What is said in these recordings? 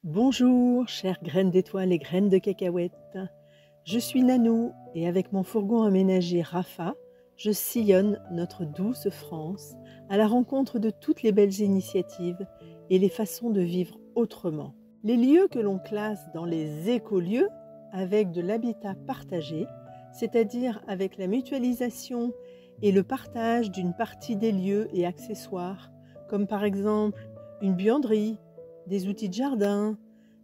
Bonjour, chères graines d'étoiles et graines de cacahuètes. Je suis Nanou et avec mon fourgon aménagé Rafa, je sillonne notre douce France à la rencontre de toutes les belles initiatives et les façons de vivre autrement. Les lieux que l'on classe dans les écolieux avec de l'habitat partagé, c'est-à-dire avec la mutualisation et le partage d'une partie des lieux et accessoires, comme par exemple une buanderie, des outils de jardin,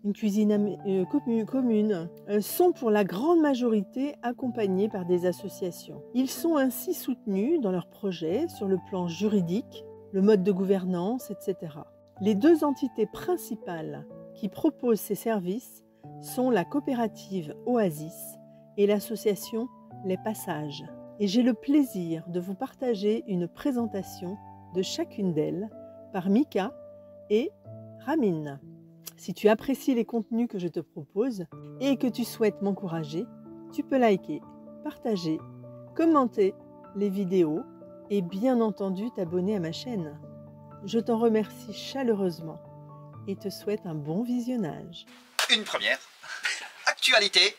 une cuisine commune, sont pour la grande majorité accompagnés par des associations. Ils sont ainsi soutenus dans leurs projets sur le plan juridique, le mode de gouvernance, etc. Les deux entités principales qui proposent ces services sont la coopérative Oasis et l'association Les Passages. Et j'ai le plaisir de vous partager une présentation de chacune d'elles par Mika et Ramin. Si tu apprécies les contenus que je te propose et que tu souhaites m'encourager, tu peux liker, partager, commenter les vidéos et bien entendu t'abonner à ma chaîne. Je t'en remercie chaleureusement et te souhaite un bon visionnage. Une première actualité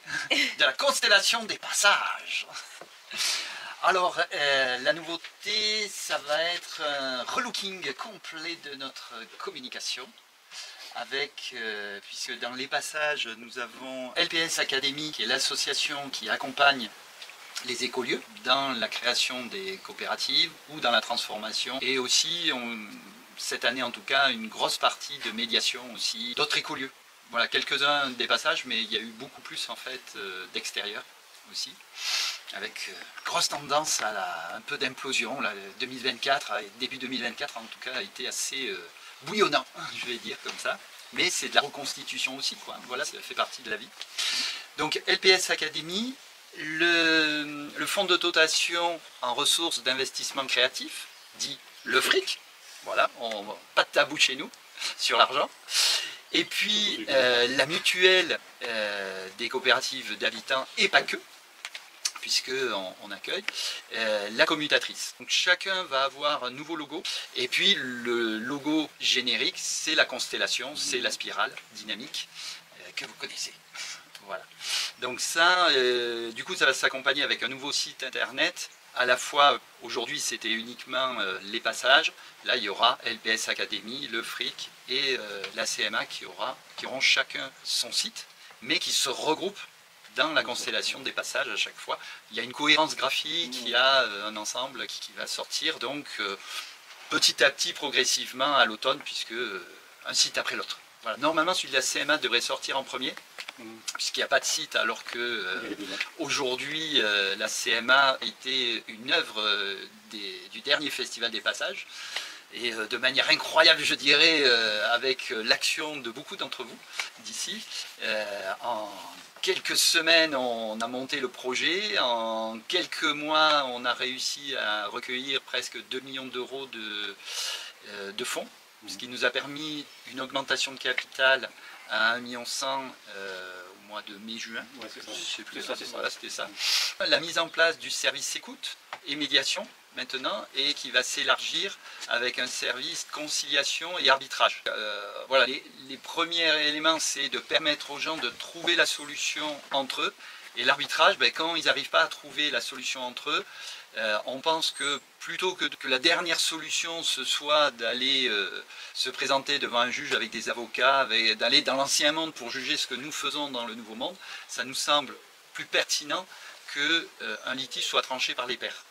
de la constellation des passages. Alors, la nouveauté, ça va être un relooking complet de notre communication. Puisque dans les passages, nous avons LPS Academy, qui est l'association qui accompagne les écolieux dans la création des coopératives ou dans la transformation. Et aussi, cette année en tout cas, une grosse partie de médiation aussi d'autres écolieux. Voilà, quelques-uns des passages, mais il y a eu beaucoup plus en fait d'extérieur aussi. Avec grosse tendance à un peu d'implosion. 2024, début 2024 en tout cas, a été assez bouillonnant, je vais dire comme ça. Mais c'est de la reconstitution aussi, quoi. Voilà, ça fait partie de la vie. Donc LPS Academy, le fonds de dotation en ressources d'investissement créatif, dit le fric. Voilà, pas de tabou chez nous sur l'argent. Et puis la mutuelle des coopératives d'habitants et pas que, puisqu'on accueille la commutatrice. Donc chacun va avoir un nouveau logo. Et puis le logo générique, c'est la constellation, c'est la spirale dynamique que vous connaissez. Voilà. Donc ça, du coup, ça va s'accompagner avec un nouveau site internet. À la fois, aujourd'hui, c'était uniquement les passages. Là, il y aura LPS Academy, le fric et la CMA qui auront chacun son site, mais qui se regroupent dans la constellation des passages à chaque fois. Il y a une cohérence graphique, il y a un ensemble qui va sortir, donc petit à petit, progressivement à l'automne, puisque un site après l'autre. Voilà. Normalement, celui de la CMA devrait sortir en premier, puisqu'il n'y a pas de site, alors que aujourd'hui, la CMA était une œuvre du dernier Festival des Passages, et de manière incroyable, je dirais, avec l'action de beaucoup d'entre vous d'ici. En quelques semaines, on a monté le projet. En quelques mois, on a réussi à recueillir presque 2 millions d'euros de fonds, ce qui nous a permis une augmentation de capital à 1,1 million au mois de mai-juin. Ouais, c'était ça. La mise en place du service écoute et médiation maintenant, et qui va s'élargir avec un service conciliation et arbitrage. Voilà, les premiers éléments, c'est de permettre aux gens de trouver la solution entre eux. Et l'arbitrage, quand ils n'arrivent pas à trouver la solution entre eux, on pense que plutôt que la dernière solution, ce soit d'aller se présenter devant un juge avec des avocats, d'aller dans l'ancien monde pour juger ce que nous faisons dans le nouveau monde, ça nous semble plus pertinent qu'un litige soit tranché par les pairs.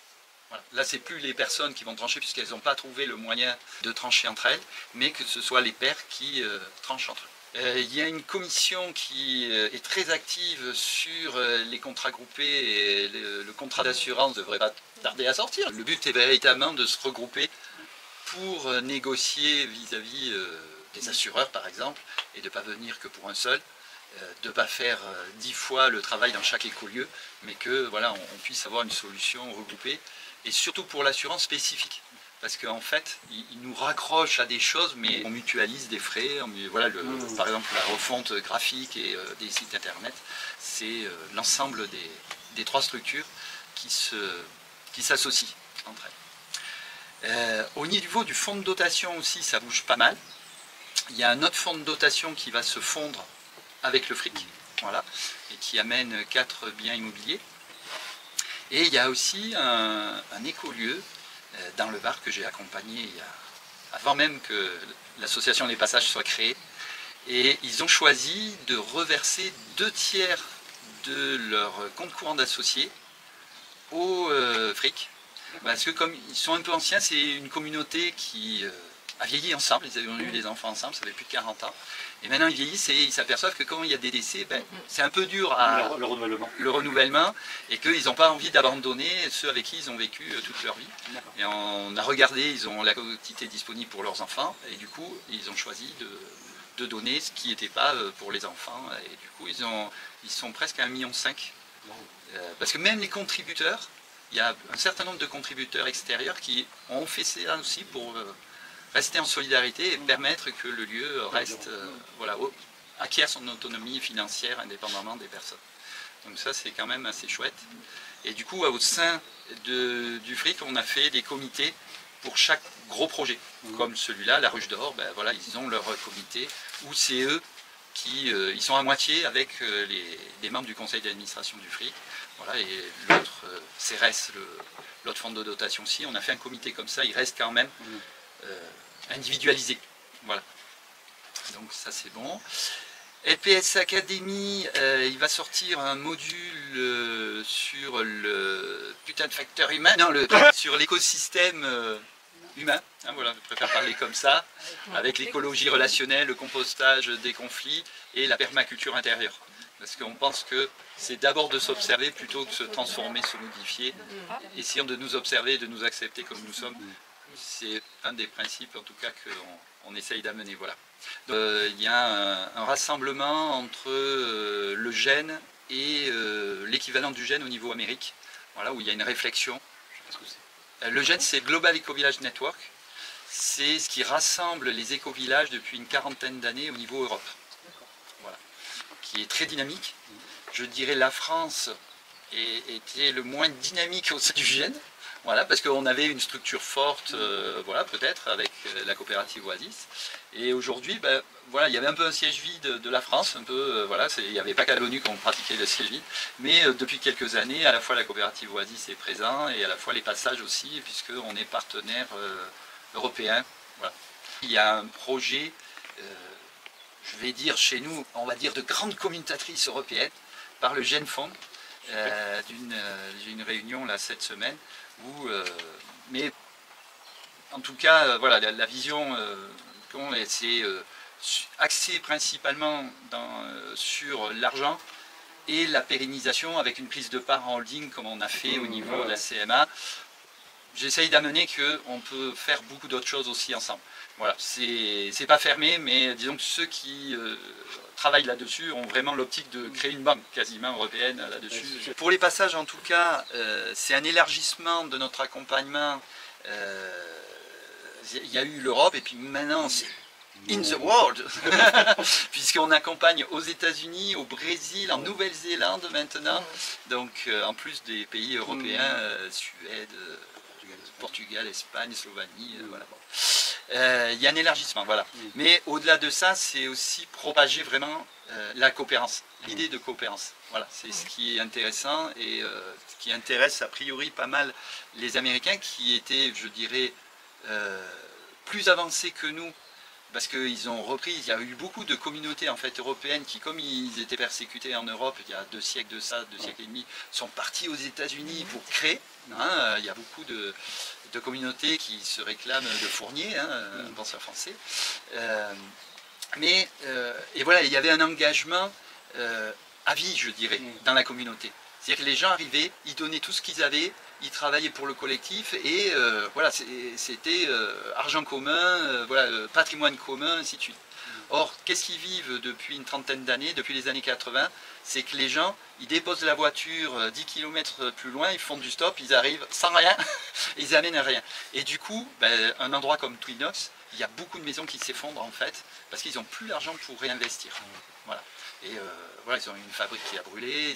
Voilà. Là, ce n'est plus les personnes qui vont trancher puisqu'elles n'ont pas trouvé le moyen de trancher entre elles, mais que ce soit les pairs qui tranchent entre eux. Il y a une commission qui est très active sur les contrats groupés, et le contrat d'assurance ne devrait pas tarder à sortir. Le but est véritablement de se regrouper pour négocier vis-à-vis des assureurs, par exemple, et de ne pas venir que pour un seul, de ne pas faire 10 fois le travail dans chaque écolieu, mais que voilà, on puisse avoir une solution regroupée, et surtout pour l'assurance spécifique. Parce qu'en fait, ils nous raccrochent à des choses, mais on mutualise des frais. Voilà, par exemple, la refonte graphique et des sites internet, c'est l'ensemble des trois structures qui s'associent entre elles. Au niveau du fonds de dotation aussi, ça bouge pas mal. il y a un autre fonds de dotation qui va se fondre avec le fric, voilà, et qui amène 4 biens immobiliers. Et il y a aussi un écolieu dans le Var que j'ai accompagné avant même que l'association Les Passages soit créée. Et ils ont choisi de reverser 2/3 de leur compte courant d'associés au fric. Parce que comme ils sont un peu anciens, c'est une communauté qui a vieilli ensemble, ils ont eu des enfants ensemble, ça fait plus de 40 ans. Et maintenant ils vieillissent et ils s'aperçoivent que quand il y a des décès, c'est un peu dur à le renouvellement et qu'ils n'ont pas envie d'abandonner ceux avec qui ils ont vécu toute leur vie. Et on a regardé, ils ont la quotité disponible pour leurs enfants et du coup ils ont choisi de donner ce qui n'était pas pour les enfants. Et du coup ils sont presque à 1,5 million. Parce que même les contributeurs, il y a un certain nombre de contributeurs extérieurs qui ont fait ça aussi pour rester en solidarité et permettre que le lieu reste, acquiert son autonomie financière indépendamment des personnes. Donc ça c'est quand même assez chouette. Et du coup au sein du fric on a fait des comités pour chaque gros projet. Comme celui-là, la Ruche d'Or, ils ont leur comité où c'est eux qui ils sont à moitié avec les membres du conseil d'administration du fric. Voilà, et l'autre, CERES, l'autre fonds de dotation aussi, on a fait un comité comme ça, il reste quand même individualisé. Voilà. Donc ça c'est bon. LPS Academy, il va sortir un module sur le putain de facteur humain, non, sur l'écosystème humain, hein, voilà, je préfère parler comme ça, avec l'écologie relationnelle, le compostage des conflits et la permaculture intérieure. Parce qu'on pense que c'est d'abord de s'observer plutôt que de se transformer, se modifier. Essayons de nous observer et de nous accepter comme nous sommes. C'est un des principes en tout cas qu'on essaye d'amener. Voilà. Il y a un rassemblement entre le gène et l'équivalent du gène au niveau Amérique, voilà, où il y a une réflexion. Je sais pas ce que c'est. Le gène, c'est Global Eco-Village Network. C'est ce qui rassemble les éco-villages depuis une 40aine d'années au niveau Europe. Voilà. Qui est très dynamique. Je dirais la France était le moins dynamique au sein du gène. Voilà, parce qu'on avait une structure forte, voilà, peut-être, avec la coopérative Oasis. Et aujourd'hui, voilà, il y avait un peu un siège vide de la France, un peu, voilà, il n'y avait pas qu'à l'ONU qu'on pratiquait le siège vide. Mais depuis quelques années, à la fois la coopérative Oasis est présente, et à la fois les passages aussi, puisqu'on est partenaire européen. Voilà. Il y a un projet, je vais dire chez nous, on va dire de grande communicatrice européenne, par le GenFond. J'ai une réunion là cette semaine où, mais en tout cas voilà, la vision c'est axée principalement sur l'argent et la pérennisation avec une prise de part en holding comme on a fait au niveau de la CMA. J'essaye d'amener qu'on peut faire beaucoup d'autres choses aussi ensemble. Voilà, c'est pas fermé, mais disons que ceux qui travaillent là-dessus ont vraiment l'optique de créer une banque quasiment européenne là-dessus. Pour les passages, en tout cas, c'est un élargissement de notre accompagnement. Il y a eu l'Europe et puis maintenant c'est in the world, puisqu'on accompagne aux États-Unis, au Brésil, en Nouvelle-Zélande maintenant, donc en plus des pays européens, Suède, Portugal, Espagne, Slovénie, voilà. Il y a un élargissement, voilà. Mais au-delà de ça, c'est aussi propager vraiment la coopérance, l'idée de coopérance. Voilà, c'est ce qui est intéressant et ce qui intéresse a priori pas mal les Américains qui étaient, je dirais, plus avancés que nous. Parce qu'ils ont repris, il y a eu beaucoup de communautés en fait européennes qui, comme ils étaient persécutés en Europe il y a 2 siècles de ça, 2 siècles et demi, sont partis aux États-Unis pour créer. Hein, il y a beaucoup de communautés qui se réclament de Fournier, hein, un penseur français. Et voilà, il y avait un engagement à vie, je dirais, dans la communauté. C'est-à-dire que les gens arrivaient, ils donnaient tout ce qu'ils avaient, ils travaillaient pour le collectif et voilà, c'était argent commun, voilà, patrimoine commun, ainsi de suite. Or, qu'est-ce qu'ils vivent depuis une trentaine d'années, depuis les années 80? C'est que les gens, ils déposent la voiture 10 km plus loin, ils font du stop, ils arrivent sans rien, ils amènent rien. Et du coup, un endroit comme Twinox il y a beaucoup de maisons qui s'effondrent en fait, parce qu'ils n'ont plus l'argent pour réinvestir. Voilà. Et voilà, ils ont eu une fabrique qui a brûlé,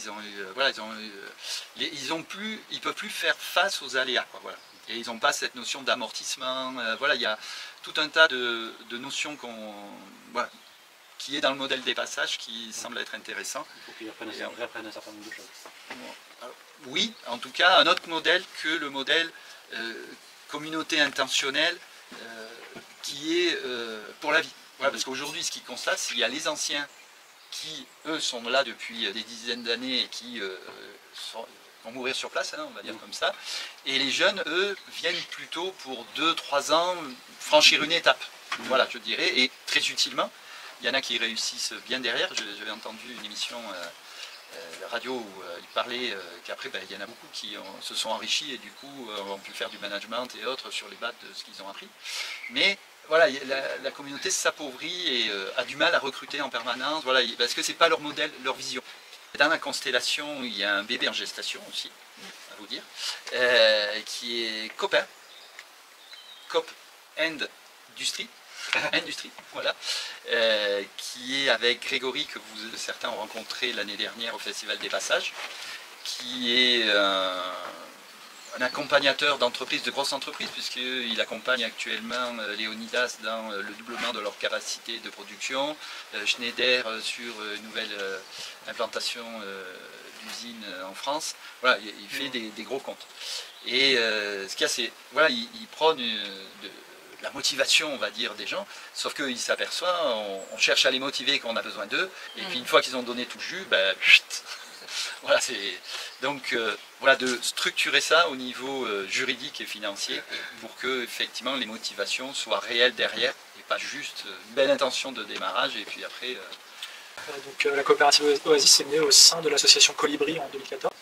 ils peuvent plus faire face aux aléas, quoi, voilà. Et ils n'ont pas cette notion d'amortissement. Voilà, il y a tout un tas de notions voilà, qui est dans le modèle des passages qui semble être intéressant. Il faut qu'ils reprennent un certain nombre de choses. Oui, en tout cas, un autre modèle que le modèle communauté intentionnelle qui est pour la vie. Voilà, parce qu'aujourd'hui, ce qu'ils constatent, c'est qu'il y a les anciens qui, eux, sont là depuis des dizaines d'années et qui vont mourir sur place, hein, on va dire comme ça. Et les jeunes, eux, viennent plutôt pour 2-3 ans franchir une étape. Voilà, je dirais, et très utilement. Il y en a qui réussissent bien derrière. J'avais entendu une émission radio où il parlait qu'après, il y en a beaucoup qui se sont enrichis et du coup ont pu faire du management et autres sur les bases de ce qu'ils ont appris. Mais voilà, la communauté s'appauvrit et a du mal à recruter en permanence, voilà, parce que ce n'est pas leur modèle, leur vision. Dans la constellation, il y a un bébé en gestation aussi, à vous dire, qui est copain, Cop Industrie, voilà, qui est avec Grégory, que certains ont rencontré l'année dernière au Festival des Passages, qui est un accompagnateur d'entreprises, de grosses entreprises, puisqu'il accompagne actuellement Léonidas dans le doublement de leur capacité de production, Schneider sur une nouvelle implantation d'usine en France. Voilà, il fait des gros comptes. Et ce qu'il y a, c'est, voilà, il prône la motivation, on va dire, des gens, sauf qu'il s'aperçoit, on cherche à les motiver quand on a besoin d'eux, et puis une fois qu'ils ont donné tout le jus, chut. Voilà, donc voilà, de structurer ça au niveau juridique et financier pour que effectivement les motivations soient réelles derrière et pas juste une belle intention de démarrage et puis après. Donc la coopérative Oasis est née au sein de l'association Colibri en 2014,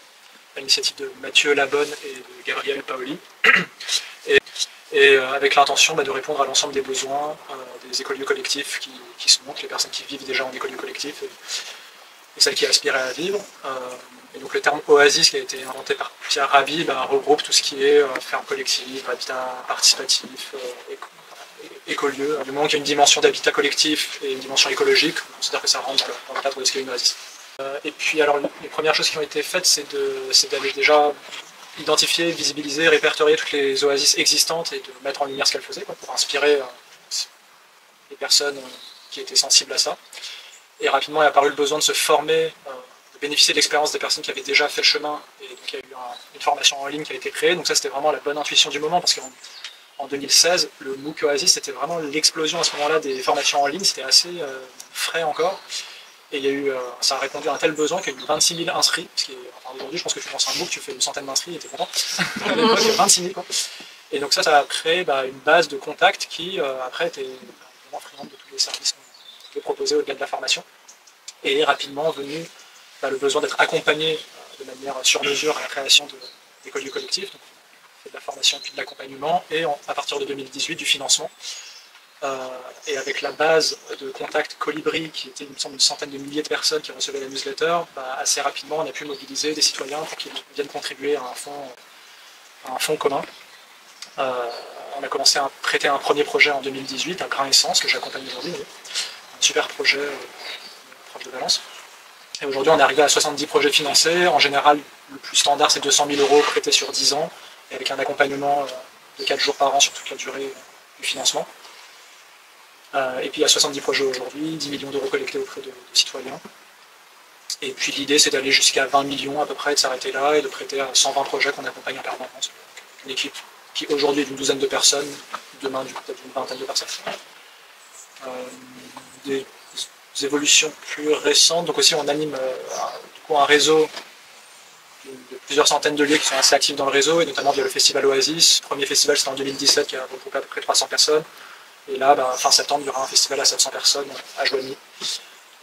à l'initiative de Mathieu Labonne et de Gabriel Paoli, et avec l'intention de répondre à l'ensemble des besoins des écoliers collectifs qui se montrent, les personnes qui vivent déjà en écolier collectif et celles qui aspiraient à vivre. Et donc le terme Oasis, qui a été inventé par Pierre Rabhi, regroupe tout ce qui est ferme collective, habitat participatif, écolieu. Du moment qu'il y a une dimension d'habitat collectif et une dimension écologique, on considère que ça rentre dans le cadre de ce qu'est une Oasis. Et puis alors les premières choses qui ont été faites, c'est d'aller déjà identifier, visibiliser, répertorier toutes les oasis existantes et de mettre en lumière ce qu'elles faisaient, pour inspirer les personnes qui étaient sensibles à ça. Et rapidement est apparu le besoin de se former, de bénéficier de l'expérience des personnes qui avaient déjà fait le chemin. Et donc il y a eu une formation en ligne qui a été créée. Donc ça, c'était vraiment la bonne intuition du moment, parce qu'en 2016, le MOOC Oasis, c'était vraiment l'explosion à ce moment-là des formations en ligne. C'était assez frais encore. Et il y a eu, ça a répondu à un tel besoin qu'il y a eu 26 000 inscrits. Aujourd'hui, je pense que tu lances un MOOC, tu fais une centaine d'inscrits et tu es content. À l'époque, il y a 26 000. Quoi. Et donc ça a créé une base de contacts qui, après, était vraiment friande de tous les services qu'on pouvait proposer au-delà de la formation. Et est rapidement venu le besoin d'être accompagné de manière sur mesure à la création d'écoliers collectifs. Donc, on fait de la formation puis de l'accompagnement et à partir de 2018 du financement. Et avec la base de contact Colibri, qui était, il me semble, une centaine de milliers de personnes qui recevaient la newsletter, assez rapidement on a pu mobiliser des citoyens pour qu'ils viennent contribuer à un fonds commun. On a commencé à prêter un premier projet en 2018, un Grain Essence, que j'accompagne aujourd'hui. Un super projet proche de Valence. Et aujourd'hui on est arrivé à 70 projets financés. En général, le plus standard c'est 200 000 € prêtés sur 10 ans, et avec un accompagnement de 4 jours par an sur toute la durée du financement. Et puis il y a 70 projets aujourd'hui, 10 millions d'euros collectés auprès de citoyens. Et puis l'idée c'est d'aller jusqu'à 20 millions à peu près, de s'arrêter là et de prêter à 120 projets qu'on accompagne en permanence. Une équipe qui aujourd'hui est d'une douzaine de personnes, demain peut-être une vingtaine de personnes. Des évolutions plus récentes, donc aussi on anime un réseau de plusieurs centaines de lieux qui sont assez actifs dans le réseau, et notamment via le festival Oasis. Le premier festival c'était en 2017 qui a regroupé à peu près 300 personnes. Et là, fin septembre, il y aura un festival à 700 personnes à Joigny,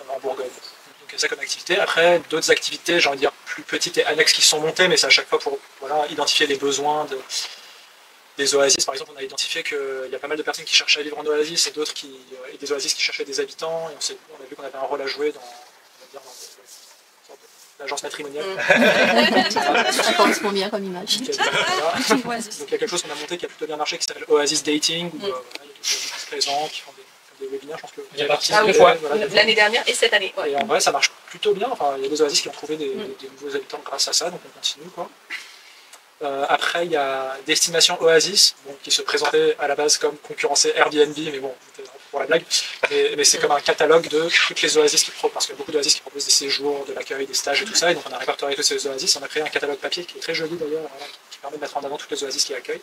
en Bourgogne. Donc il y a ça comme activité. Après, d'autres activités, j'ai envie de dire, plus petites et annexes qui sont montées, mais c'est à chaque fois pour identifier les besoins des oasis. Par exemple, on a identifié qu'il y a pas mal de personnes qui cherchaient à vivre en oasis et d'autres et des oasis qui cherchaient des habitants. Et on a vu qu'on avait un rôle à jouer dans l'agence matrimoniale. Ça correspond bien comme image. Donc il y a quelque chose qu'on a monté qui a plutôt bien marché qui s'appelle Oasis Dating, où il y a des présents qui font des webinaires, je pense que vous avez participé. L'année dernière et cette année. Ouais. Et en vrai, ça marche plutôt bien. Enfin, il y a des oasis qui ont trouvé des nouveaux habitants grâce à ça, donc on continue, quoi. Après, il y a Destination Oasis, bon, qui se présentait à la base comme concurrencer Airbnb, mais bon, c'était pour la blague. Mais c'est comme un catalogue de toutes les oasis qui proposent, parce qu'il y a beaucoup d'oasis qui proposent des séjours, de l'accueil, des stages et tout ça. Et donc on a répertorié toutes ces oasis. On a créé un catalogue papier qui est très joli d'ailleurs, qui permet de mettre en avant toutes les oasis qui accueillent.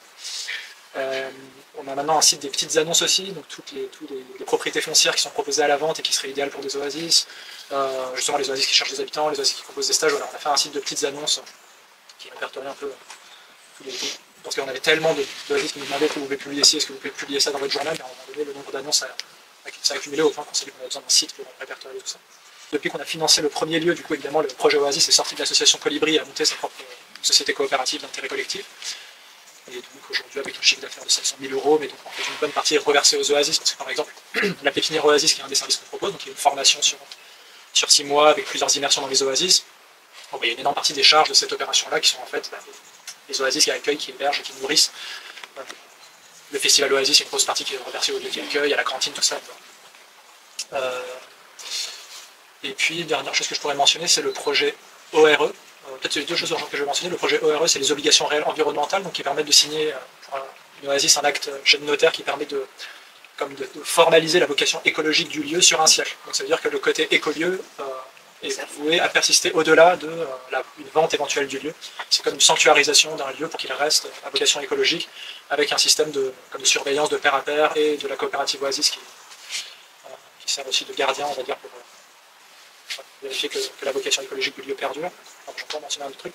On a maintenant un site des petites annonces aussi, donc toutes les propriétés foncières qui sont proposées à la vente et qui seraient idéales pour des oasis. Justement les oasis qui cherchent des habitants, les oasis qui proposent des stages. Voilà, on a fait un site de petites annonces qui répertorie un peu tous les trucs. Parce qu'on avait tellement d'oasis qui nous demandaient est-ce que vous pouvez publier ci, est-ce que vous pouvez publier ça dans votre journal, mais à un moment donné le nombre d'annonces s'est accumulé au point qu'on s'est dit qu'on avait besoin d'un site pour répertorier tout ça. Depuis qu'on a financé le premier lieu, du coup évidemment le projet Oasis est sorti de l'association Colibri et a monté sa propre société coopérative d'intérêt collectif. Et donc aujourd'hui avec un chiffre d'affaires de 700 000 €, mais donc en fait une bonne partie est reversée aux oasis, parce que par exemple la pépinière Oasis qui est un des services qu'on propose, donc il y a une formation sur 6 mois avec plusieurs immersions dans les oasis. Bon, il y a une énorme partie des charges de cette opération-là qui sont en fait les oasis qui accueillent, qui hébergent et qui nourrissent. Le festival Oasis, il y a une grosse partie qui est reversée au lieu qui accueille, à la cantine, tout ça. Et puis, dernière chose que je pourrais mentionner, c'est le projet ORE. Peut-être c'est les deux choses urgentes que je vais mentionner. Le projet ORE, c'est les obligations réelles environnementales, donc qui permettent de signer pour une oasis un acte chez le notaire qui permet de formaliser la vocation écologique du lieu sur un siècle. Donc ça veut dire que le côté écolieu est voué à persister au-delà d'une vente éventuelle du lieu. C'est comme une sanctuarisation d'un lieu pour qu'il reste à vocation écologique, avec un système de surveillance de pair à pair et de la coopérative Oasis qui sert aussi de gardien, on va dire, pour vérifier que la vocation écologique du lieu perdure. J'ai encore mentionné un autre truc.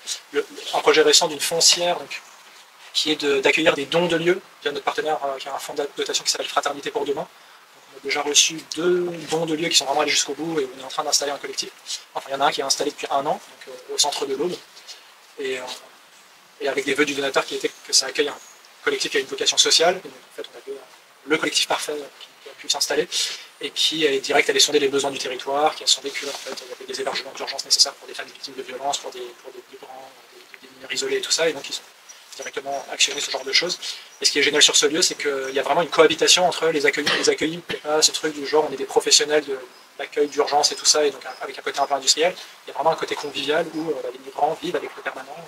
Un projet récent d'une foncière qui est d'accueillir des dons de lieux. Il y a notre partenaire qui a un fonds de dotation qui s'appelle Fraternité pour demain. On a déjà reçu 2 dons de lieux qui sont vraiment allés jusqu'au bout et on est en train d'installer un collectif. Enfin, il y en a un qui est installé depuis 1 an, donc, au centre de l'Aube. Et avec des vœux du donateur qui étaient que ça accueille un collectif qui a une vocation sociale. Et donc, en fait, on avait le collectif parfait qui a pu s'installer et qui est direct allé sonder les besoins du territoire, qui a sondé qu'il en fait, y avait des hébergements d'urgence nécessaires pour des femmes victimes de violences, pour des migrants, des mineurs isolés et tout ça. Et donc, ils ont directement actionner ce genre de choses. Et ce qui est génial sur ce lieu, c'est qu'il y a vraiment une cohabitation entre les accueillis et les accueillis. Il n'y a pas ce truc du genre, on est des professionnels de l'accueil d'urgence et tout ça, et donc avec un côté un peu industriel. Il y a vraiment un côté convivial où les migrants vivent avec le permanent.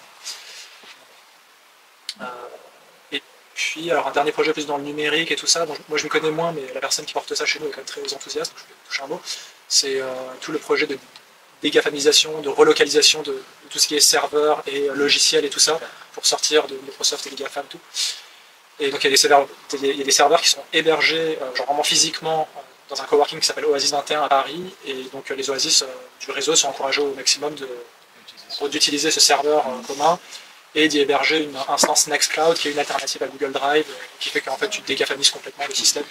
Et puis, alors un dernier projet plus dans le numérique et tout ça, dont moi je me connais moins, mais la personne qui porte ça chez nous est quand même très enthousiaste, donc je vais toucher un mot. C'est tout le projet de dégafamisation, de relocalisation de tout ce qui est serveur et logiciel et tout ça, pour sortir de Microsoft et des GAFAM, tout. Et donc il y a des serveurs qui sont hébergés, genre vraiment physiquement, dans un coworking qui s'appelle Oasis 21 à Paris, et donc les Oasis du réseau sont encouragés au maximum d'utiliser ce serveur commun, et d'y héberger une instance Nextcloud qui est une alternative à Google Drive, qui fait qu'en fait tu dégafamises complètement le système.